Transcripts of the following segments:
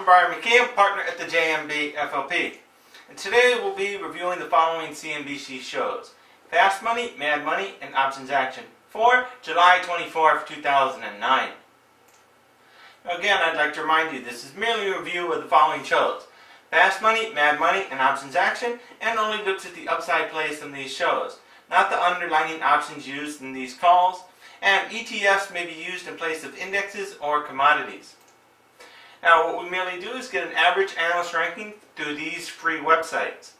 Brian Mckeon, partner at the JMB FLP. And today we'll be reviewing the following CNBC shows: Fast Money, Mad Money, and Options Action for July 24th, 2009. Now again, I'd like to remind you this is merely a review of the following shows: Fast Money, Mad Money, and Options Action, and only looks at the upside plays in these shows, not the underlying options used in these calls, and ETFs may be used in place of indexes or commodities. Now what we merely do is get an average analyst ranking through these free websites.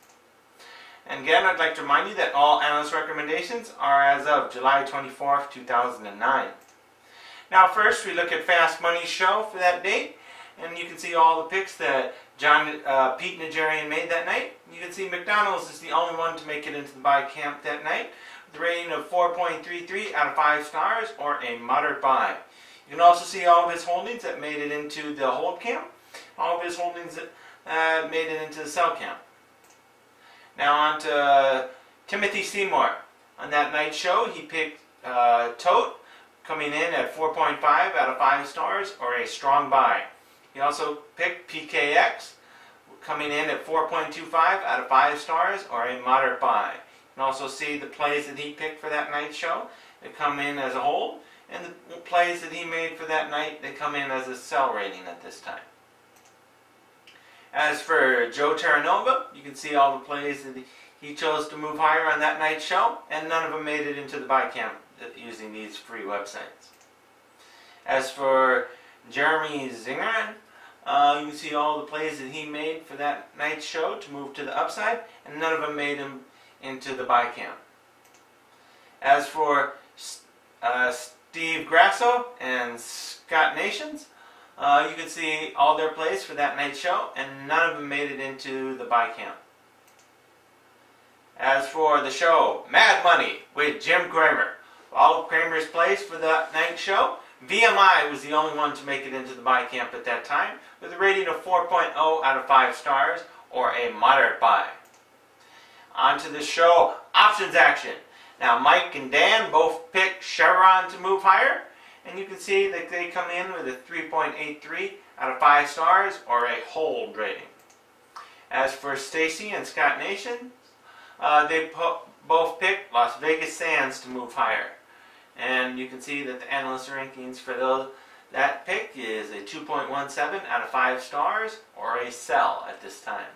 And again, I'd like to remind you that all analyst recommendations are as of July 24th, 2009. Now first we look at Fast Money's show for that date, and you can see all the picks that Pete Nigerian made that night. You can see McDonald's is the only one to make it into the buy camp that night, with a rating of 4.33 out of 5 stars, or a moderate buy. You can also see all of his holdings that made it into the hold camp, all of his holdings that made it into the sell camp. Now on to Timothy Seymour. On that night show, he picked Tote, coming in at 4.5 out of 5 stars, or a strong buy. He also picked PKX, coming in at 4.25 out of 5 stars, or a moderate buy. You can also see the plays that he picked for that night show that come in as a hold, and the plays that he made for that night, they come in as a sell rating at this time. As for Joe Terranova, you can see all the plays that he chose to move higher on that night's show, and none of them made it into the buy camp using these free websites. As for Jeremy Zingerin, you can see all the plays that he made for that night's show to move to the upside, and none of them made him into the buy camp. As for Steve Grasso and Scott Nations, you can see all their plays for that night's show, and none of them made it into the buy camp. As for the show Mad Money with Jim Cramer, all of Cramer's plays for that night's show, VMI was the only one to make it into the buy camp at that time, with a rating of 4.0 out of 5 stars, or a moderate buy. On to the show Options Action. Now Mike and Dan both picked Chevron to move higher, and you can see that they come in with a 3.83 out of 5 stars, or a hold rating. As for Stacy and Scott Nation, they both picked Las Vegas Sands to move higher. And you can see that the analyst rankings for that pick is a 2.17 out of 5 stars, or a sell at this time.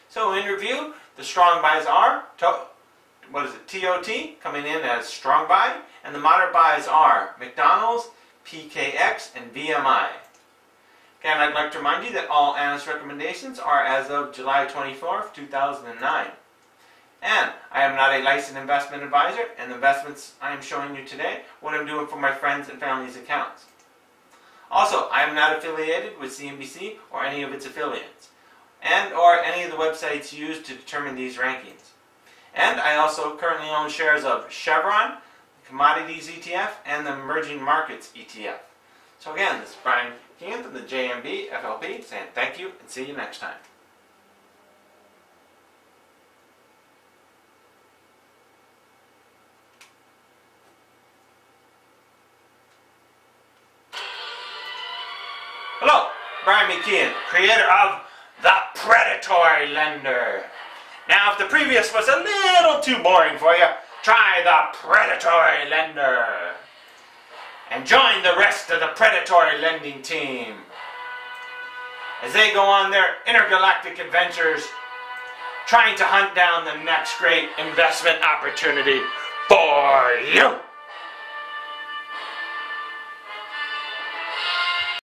So in review, the strong buys are TOT, coming in as strong buy, and the moderate buys are McDonald's, PKX, and VMI. Again, I'd like to remind you that all analyst recommendations are as of July 24th, 2009. And I am not a licensed investment advisor, and the investments I am showing you today, what I'm doing for my friends and family's accounts. Also, I am not affiliated with CNBC or any of its affiliates, and or any of the websites used to determine these rankings. And I also currently own shares of Chevron, the Commodities ETF, and the Emerging Markets ETF. So again, this is Brian Mckeon from the JMB FLP saying thank you and see you next time. Hello, Brian Mckeon, creator of The Predatory Lender. Now, if the previous was a little too boring for you, try The Predatory Lender. And join the rest of the predatory lending team as they go on their intergalactic adventures trying to hunt down the next great investment opportunity for you.